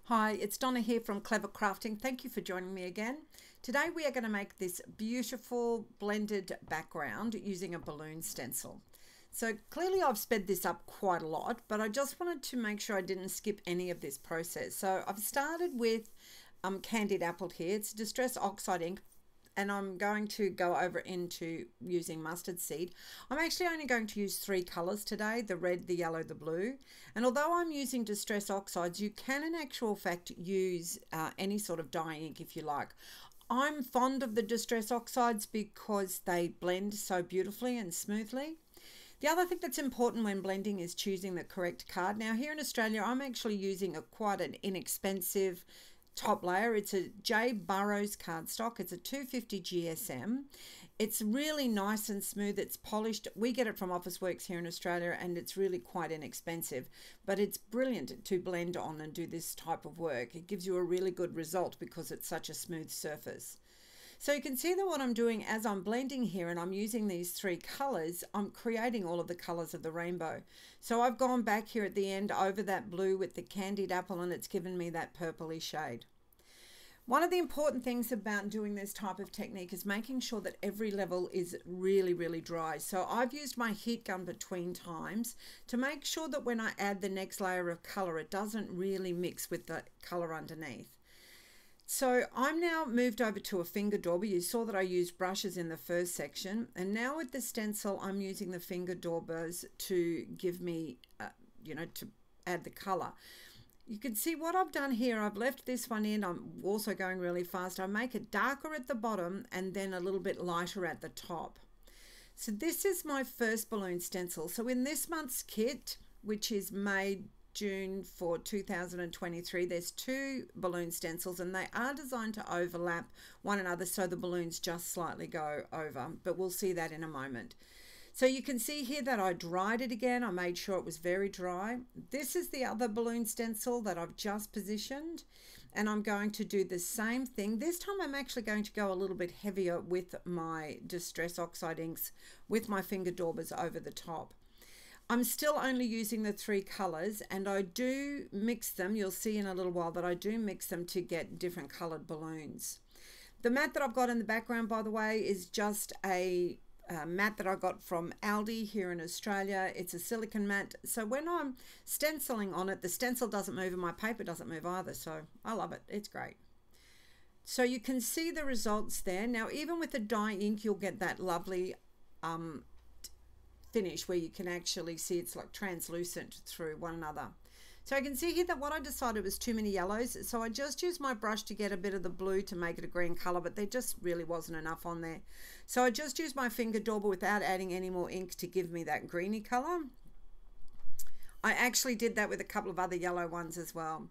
Hi, it's Donna here from Clever Crafting. Thank you for joining me again. Today we are going to make this beautiful blended background using a balloon stencil. So clearly I've sped this up quite a lot, but I just wanted to make sure I didn't skip any of this process. So I've started with Candied Apple here. It's Distress Oxide ink, and I'm going to go over into using mustard seed. I'm actually only going to use 3 colors today, the red, the yellow, the blue. And although I'm using Distress Oxides, you can in actual fact use any sort of dye ink if you like. I'm fond of the Distress Oxides because they blend so beautifully and smoothly. The other thing that's important when blending is choosing the correct card. Now here in Australia, I'm actually using quite an inexpensive top layer. It's a J. Burrows cardstock. It's a 250 GSM. It's really nice and smooth. It's polished. We get it from Officeworks here in Australia, and it's really quite inexpensive, but it's brilliant to blend on and do this type of work. It gives you a really good result because it's such a smooth surface. So you can see that what I'm doing as I'm blending here, and I'm using these 3 colors, I'm creating all of the colors of the rainbow. So I've gone back here at the end over that blue with the Candied Apple, and it's given me that purpley shade. One of the important things about doing this type of technique is making sure that every level is really, really dry. So I've used my heat gun between times to make sure that when I add the next layer of color, it doesn't really mix with the color underneath. So I'm now moved over to a finger dauber. You saw that I used brushes in the first section, and now with the stencil I'm using the finger daubers to give me to add the color. You can see what I've done here. I've left this one in. I'm also going really fast. I make it darker at the bottom and then a little bit lighter at the top. So this is my first balloon stencil. So in this month's kit, which is made June for 2023, there's 2 balloon stencils, and they are designed to overlap one another so the balloons just slightly go over, but we'll see that in a moment. So you can see here that I dried it again. I made sure it was very dry. This is the other balloon stencil that I've just positioned, and I'm going to do the same thing. This time I'm actually going to go a little bit heavier with my Distress Oxide inks with my finger daubers over the top. I'm still only using the 3 colors, and I do mix them. You'll see in a little while that I do mix them to get different colored balloons. The mat that I've got in the background, by the way, is just a mat that I got from Aldi here in Australia. It's a silicone mat, so when I'm stenciling on it, the stencil doesn't move and my paper doesn't move either, so I love it. It's great. So you can see the results there. Now even with the dye ink, you'll get that lovely finish where you can actually see it's like translucent through one another. So I can see here that what I decided was too many yellows, so I just used my brush to get a bit of the blue to make it a green color, but there just really wasn't enough on there. So I just used my finger dauber without adding any more ink to give me that greeny color. I actually did that with a couple of other yellow ones as well.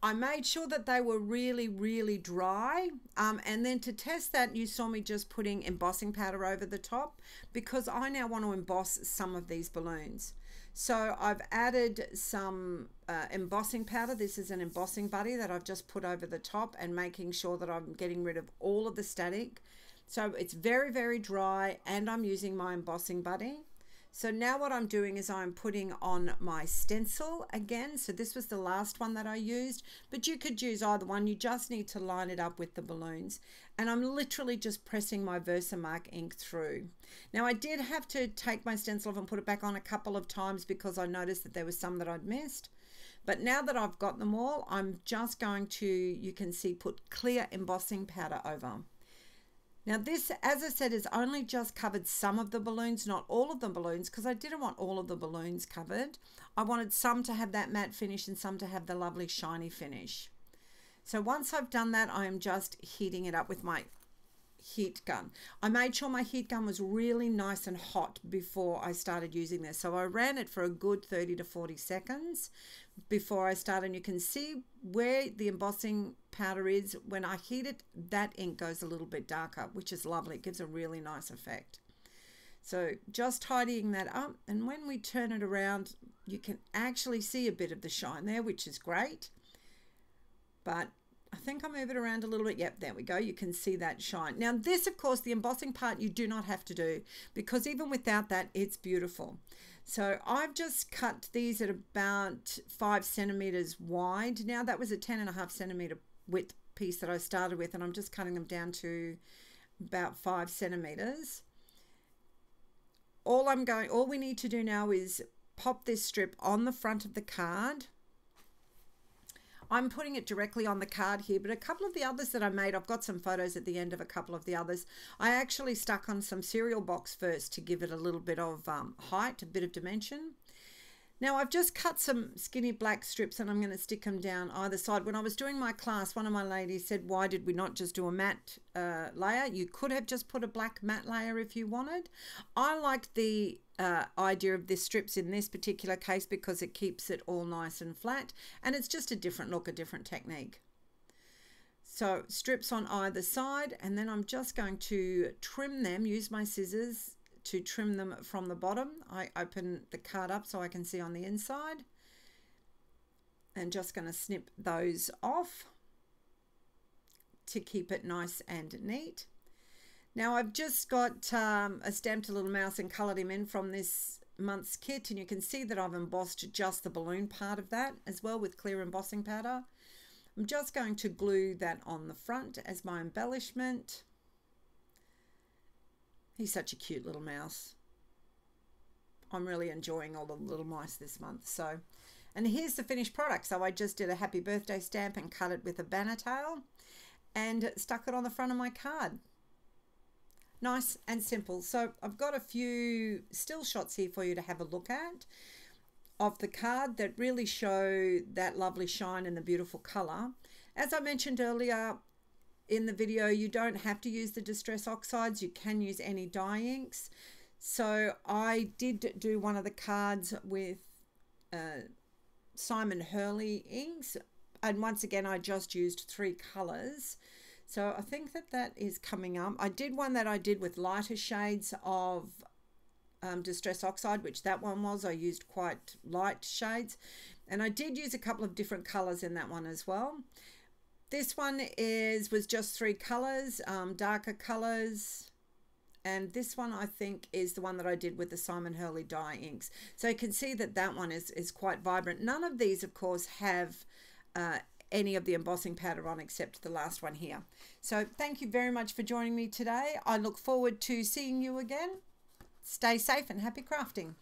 I made sure that they were really, really dry, and then to test that, you saw me just putting embossing powder over the top because I now want to emboss some of these balloons. So I've added some embossing powder. This is an embossing buddy that I've just put over the top, and making sure that I'm getting rid of all of the static. So it's very, very dry, and I'm using my embossing buddy. So now what I'm doing is I'm putting on my stencil again. So this was the last one that I used, but you could use either one. You just need to line it up with the balloons. And I'm literally just pressing my Versamark ink through. Now I did have to take my stencil off and put it back on a couple of times because I noticed that there was some that I'd missed. But now that I've got them all, I'm just going to, you can see, put clear embossing powder over. Now this, as I said, is only just covered some of the balloons, not all of the balloons, because I didn't want all of the balloons covered. I wanted some to have that matte finish and some to have the lovely shiny finish. So once I've done that, I'm just heating it up with my heat gun. I made sure my heat gun was really nice and hot before I started using this. So I ran it for a good 30 to 40 seconds before I started. And you can see where the embossing powder is. When I heat it, that ink goes a little bit darker, which is lovely. It gives a really nice effect. So just tidying that up, and when we turn it around, you can actually see a bit of the shine there, which is great. But I think I move it around a little bit. Yep, there we go. You can see that shine. Now this, of course, the embossing part you do not have to do, because even without that, it's beautiful. So I've just cut these at about 5 centimeters wide. Now that was a 10.5 centimeter width piece that I started with, and I'm just cutting them down to about 5 centimeters. All we need to do now is pop this strip on the front of the card. I'm putting it directly on the card here, but a couple of the others that I made, I've got some photos at the end of a couple of the others. I actually stuck on some cereal box first to give it a little bit of height, a bit of dimension. Now I've just cut some skinny black strips and I'm going to stick them down either side. When I was doing my class, one of my ladies said, why did we not just do a matte layer? You could have just put a black matte layer if you wanted. I like the idea of the strips in this particular case because it keeps it all nice and flat, and it's just a different look, a different technique. So strips on either side, and then I'm just going to trim them, use my scissors to trim them from the bottom. I open the card up so I can see on the inside, and just going to snip those off to keep it nice and neat. Now I've just got stamped a little mouse and coloured him in from this month's kit, and you can see that I've embossed just the balloon part of that as well with clear embossing powder. I'm just going to glue that on the front as my embellishment. He's such a cute little mouse. I'm really enjoying all the little mice this month. So, and here's the finished product. So I just did a happy birthday stamp and cut it with a banner tail and stuck it on the front of my card. Nice and simple. So I've got a few still shots here for you to have a look at of the card that really show that lovely shine and the beautiful color. As I mentioned earlier in the video, you don't have to use the Distress Oxides. You can use any dye inks. So I did do one of the cards with Simon Hurley inks, and once again I just used 3 colors. So I think that that is coming up. I did one that I did with lighter shades of Distress Oxide, which that one was. I used quite light shades, and I did use a couple of different colors in that one as well. This one was just 3 colors, darker colors, and this one I think is the one that I did with the Simon Hurley dye inks. So you can see that that one is quite vibrant. None of these, of course, have any of the embossing powder on except the last one here. So thank you very much for joining me today. I look forward to seeing you again. Stay safe and happy crafting.